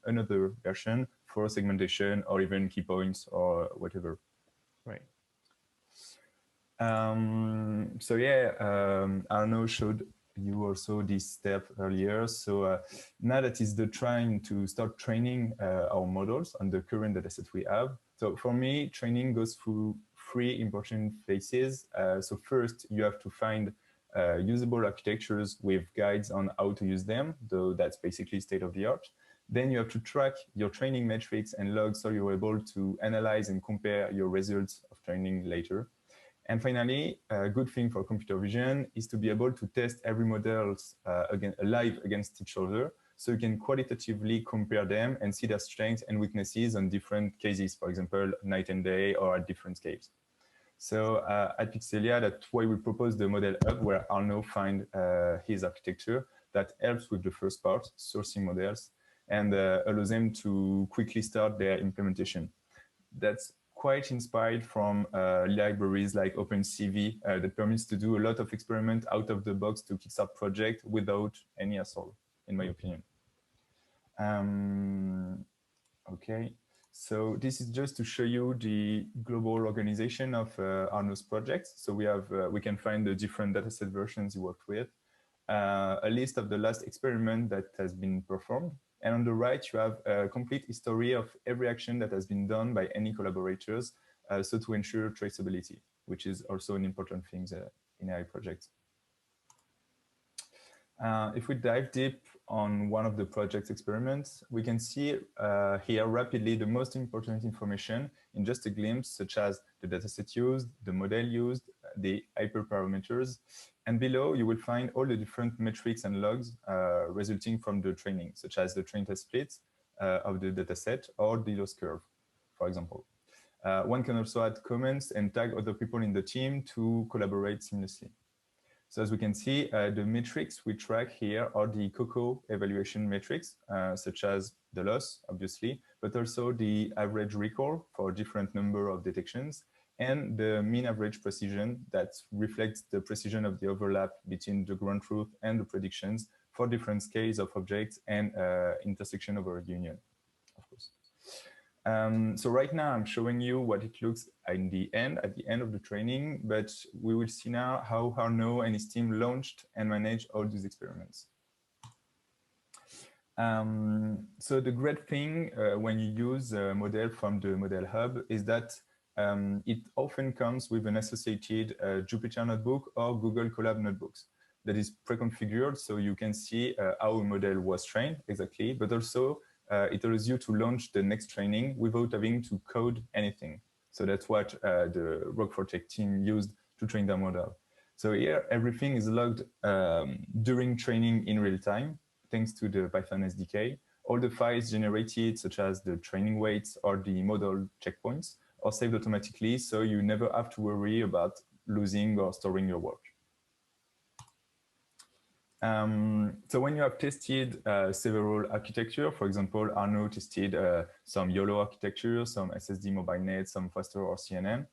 another version for segmentation or even key points or whatever. Right. So yeah, Arno showed you also this step earlier. So now that is the trying to start training our models on the current dataset we have. So for me, training goes through three important phases. So first, you have to find usable architectures with guides on how to use them, though that's basically state of the art. Then you have to track your training metrics and logs so you're able to analyze and compare your results of training later. And finally, a good thing for computer vision is to be able to test every model live against each other, so you can qualitatively compare them and see their strengths and weaknesses on different cases, for example, night and day or at different scales. So at Pixelia, that's why we propose the model hub where Arno find his architecture that helps with the first part, sourcing models, and allows them to quickly start their implementation. That's quite inspired from libraries like OpenCV that permits to do a lot of experiment out of the box to kickstart project without any hassle, in my opinion. Okay, so this is just to show you the global organization of Arno's projects. So we can find the different dataset versions you worked with, a list of the last experiment that has been performed. And on the right, you have a complete history of every action that has been done by any collaborators, so to ensure traceability, which is also an important thing in AI projects. If we dive deep on one of the project's experiments, we can see here rapidly the most important information in just a glimpse, such as the dataset used, the model used, the hyperparameters, and below you will find all the different metrics and logs resulting from the training, such as the train test split of the dataset or the loss curve, for example. One can also add comments and tag other people in the team to collaborate seamlessly. So as we can see, the metrics we track here are the COCO evaluation metrics, such as the loss, obviously, but also the average recall for a different number of detections, and the mean average precision that reflects the precision of the overlap between the ground truth and the predictions for different scales of objects and intersection over a union, of course. So right now I'm showing you what it looks at the end of the training, but we will see now how Arno and his team launched and managed all these experiments. So the great thing when you use a model from the Model Hub is that it often comes with an associated Jupyter notebook or Google Colab notebooks that is pre-configured, so you can see how a model was trained exactly, but also it allows you to launch the next training without having to code anything. So that's what the Rocfort tech team used to train their model. So here, everything is logged during training in real time, thanks to the Python SDK. All the files generated, such as the training weights or the model checkpoints, are saved automatically, so you never have to worry about losing or storing your work. So when you have tested several architecture, for example, Arno tested some YOLO architecture, some SSD mobile net, some faster or CNN,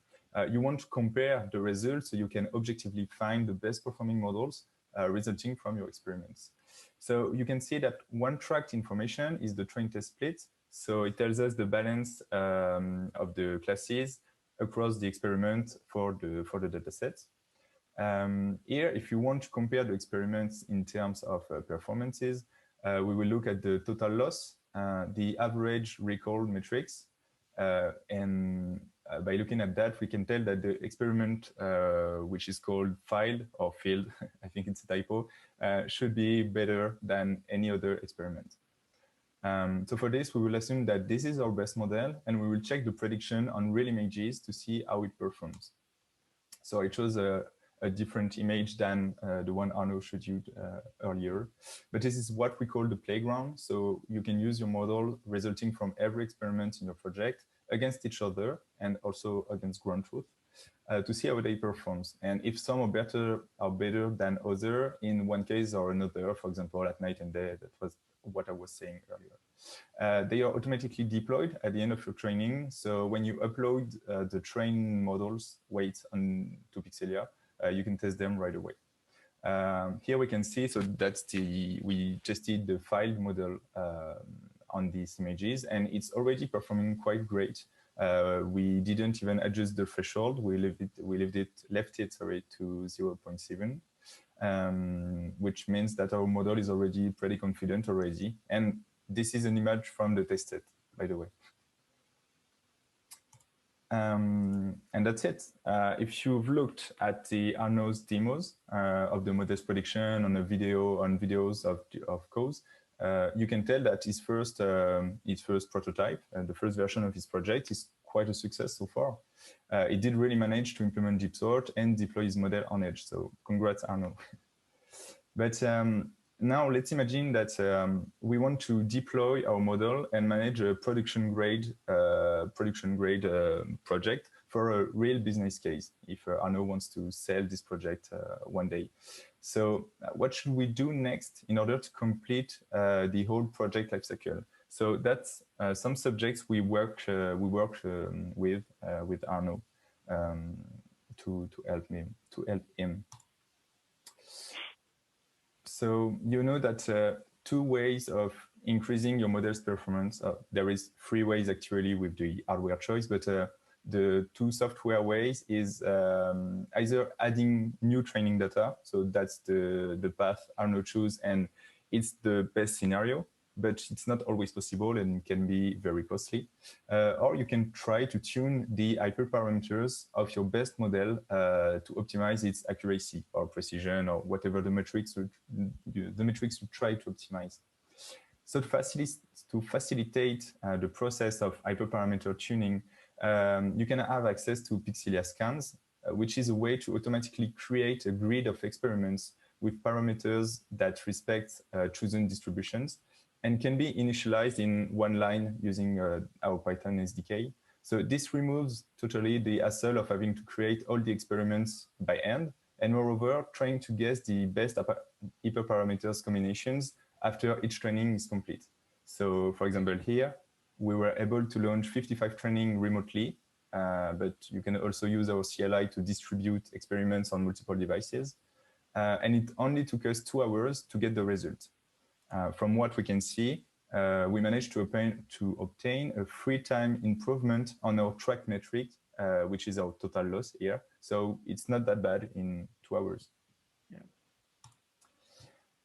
you want to compare the results so you can objectively find the best performing models resulting from your experiments. So you can see that one tracked information is the train test split. So it tells us the balance of the classes across the experiment for the dataset. Here, if you want to compare the experiments in terms of performances, we will look at the total loss, the average recall metrics, and by looking at that, we can tell that the experiment, which is called filed or filled, I think it's a typo, should be better than any other experiment. So for this, we will assume that this is our best model, and we will check the prediction on real images to see how it performs. So I chose a different image than the one Arno showed you earlier. But this is what we call the playground. So you can use your model resulting from every experiment in your project against each other and also against ground truth. to see how they performs. And if some are better than other in one case or another, for example, at night and day, that was what I was saying earlier. They are automatically deployed at the end of your training. So when you upload the train models weights to Pixelia, you can test them right away. Here we can see, so we tested the filed model on these images, and it's already performing quite great. We didn't even adjust the threshold. We left it to 0.7, which means that our model is already pretty confident already. And this is an image from the testset, by the way. And that's it. If you've looked at the Arnaud's demos of the model's prediction on videos of Cause, you can tell that his first prototype, the first version of his project, is quite a success so far. He did really manage to implement deep sort and deploy his model on Edge. So congrats, Arnaud. But now let's imagine that we want to deploy our model and manage a production grade project for a real business case. If Arnaud wants to sell this project one day, so what should we do next in order to complete the whole project lifecycle? So that's some subjects we work with Arnaud to help him. So you know that two ways of increasing your model's performance. There is three ways actually with the hardware choice, but the two software ways is either adding new training data. So that's the path Arnaud chose, and it's the best scenario, but it's not always possible and can be very costly. Or you can try to tune the hyperparameters of your best model to optimize its accuracy or precision or whatever the metrics you try to optimize. So to facilitate the process of hyperparameter tuning, you can have access to Pixelia scans, which is a way to automatically create a grid of experiments with parameters that respect chosen distributions and can be initialized in one line using our Python SDK. So this removes totally the hassle of having to create all the experiments by hand, and moreover, trying to guess the best hyperparameters combinations after each training is complete. So for example, here, we were able to launch 55 training remotely, but you can also use our CLI to distribute experiments on multiple devices. And it only took us 2 hours to get the result. From what we can see, we managed to obtain a 3-time improvement on our track metric, which is our total loss here. So it's not that bad in 2 hours. Yeah.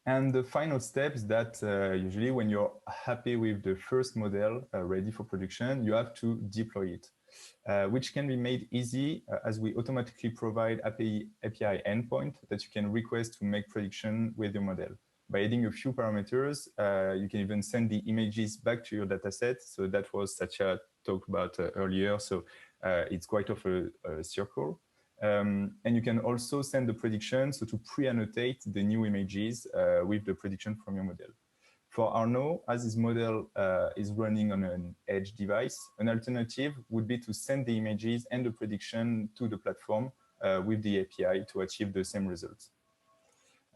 And the final step is that usually when you're happy with the first model ready for production, you have to deploy it, which can be made easy as we automatically provide API endpoint that you can request to make prediction with your model. By adding a few parameters, you can even send the images back to your dataset. So that was Satya talked about earlier. So it's quite of a circle. And you can also send the prediction, so to pre-annotate the new images with the prediction from your model. For Arnaud, as his model is running on an edge device, an alternative would be to send the images and the prediction to the platform with the API to achieve the same results.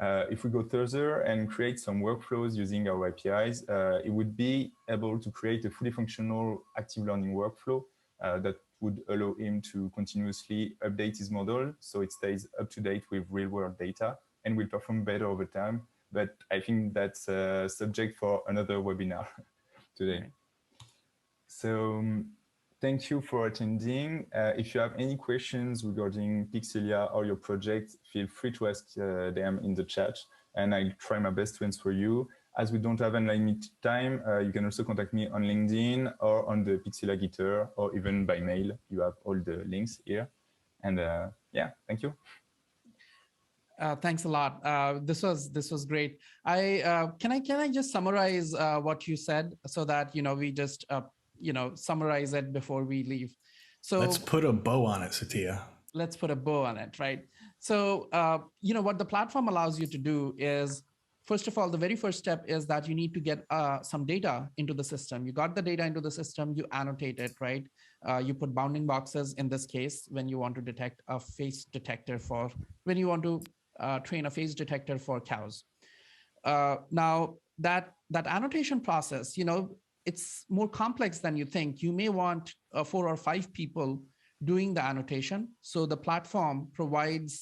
If we go further and create some workflows using our APIs, it would be able to create a fully functional active learning workflow that would allow him to continuously update his model so it stays up to date with real world data and will perform better over time. But I think that's a subject for another webinar today. Right. So thank you for attending. If you have any questions regarding Pixelia or your project, feel free to ask them in the chat and I'll try my best to answer you. As we don't have unlimited time, you can also contact me on LinkedIn or on the Pixelia Gitter or even by mail. You have all the links here. And yeah, thank you. Thanks a lot. This was great. Can I just summarize what you said so that we just summarize it before we leave. So let's put a bow on it, Satya. Let's put a bow on it, right? So what the platform allows you to do is, first of all, the very first step is that you need to get some data into the system. You got the data into the system, you annotate it, right? You put bounding boxes in this case when you want to detect a face detector when you want to train a face detector for cows. Now that annotation process, it's more complex than you think. You may want 4 or 5 people doing the annotation. So the platform provides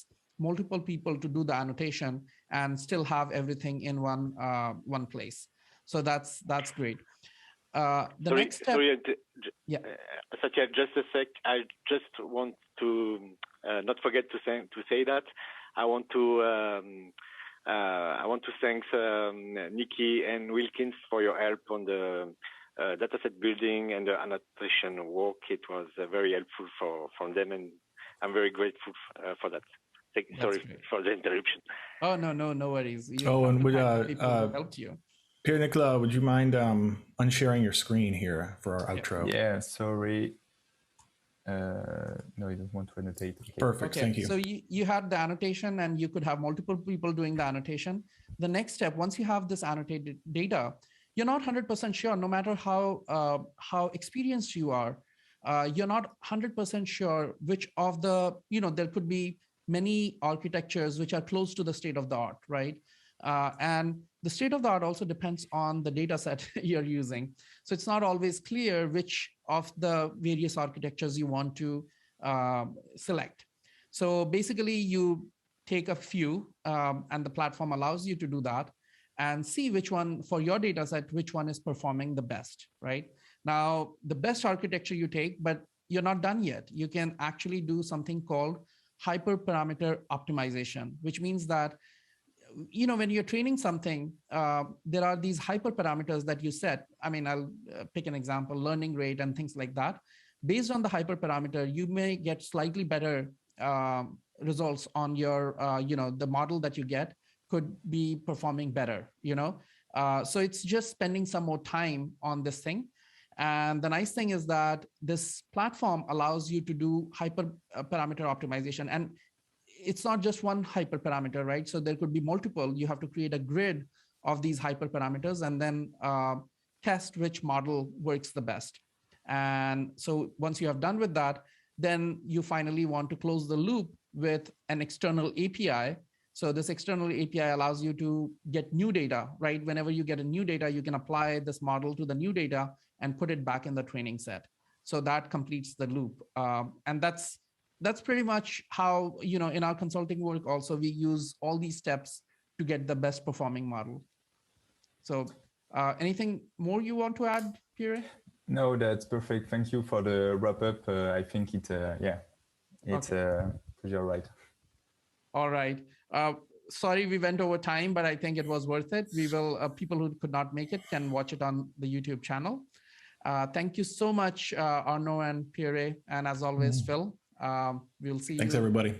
multiple people to do the annotation and still have everything in one place. So that's great. Next step. Yeah. Satya, just a sec. I just want to not forget to say that I want to thank Nikki and Wilkins for your help on the dataset building and the annotation work. It was very helpful from them, and I'm very grateful for that. Sorry for the interruption. Oh, no worries. And people who helped you. Pierre-Nicolas, would you mind unsharing your screen here for our outro? Yeah, sorry. No, I don't want to annotate. Okay. Perfect, thank you. So you had the annotation, and you could have multiple people doing the annotation. The next step, once you have this annotated data, you're not 100% sure, no matter how experienced you are, you're not 100% sure which of the, there could be many architectures which are close to the state of the art, right? And the state of the art also depends on the data set you're using. So it's not always clear which of the various architectures you want to select. So basically you take a few and the platform allows you to do that and see which one for your data set, which one is performing the best, right? Now, the best architecture you take, but you're not done yet. You can actually do something called hyperparameter optimization, which means that when you're training something, there are these hyperparameters that you set. I mean, I'll pick an example, learning rate and things like that. Based on the hyperparameter, you may get slightly better results on your, the model that you get could be performing better, So it's just spending some more time on this thing. And the nice thing is that this platform allows you to do hyperparameter optimization. And it's not just one hyperparameter, right? So there could be multiple. You have to create a grid of these hyperparameters and then test which model works the best. And so once you have done with that, then you finally want to close the loop with an external API. So this external API allows you to get new data, right? Whenever you get a new data, you can apply this model to the new data and put it back in the training set. So that completes the loop. And that's pretty much how, in our consulting work also, we use all these steps to get the best performing model. So anything more you want to add, Pierre? No, that's perfect. Thank you for the wrap up. I think it's pretty all right. All right. Sorry, we went over time, but I think it was worth it. We will, people who could not make it can watch it on the YouTube channel. Thank you so much, Arnaud and Pierre, and as always, Phil. We'll see you. Thanks, everybody.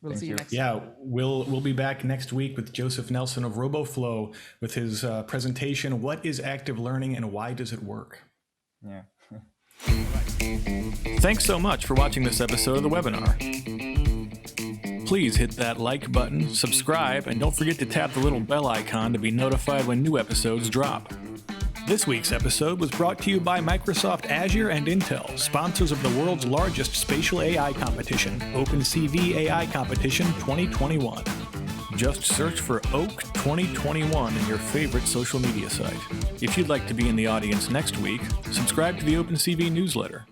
We'll see you next time. Yeah, we'll be back next week with Joseph Nelson of RoboFlow with his presentation, What is Active Learning and Why Does It Work? Yeah. Thanks so much for watching this episode of the webinar. Please hit that like button, subscribe, and don't forget to tap the little bell icon to be notified when new episodes drop. This week's episode was brought to you by Microsoft Azure and Intel, sponsors of the world's largest spatial AI competition, OpenCV AI Competition 2021. Just search for OAK 2021 in your favorite social media site. If you'd like to be in the audience next week, subscribe to the OpenCV newsletter.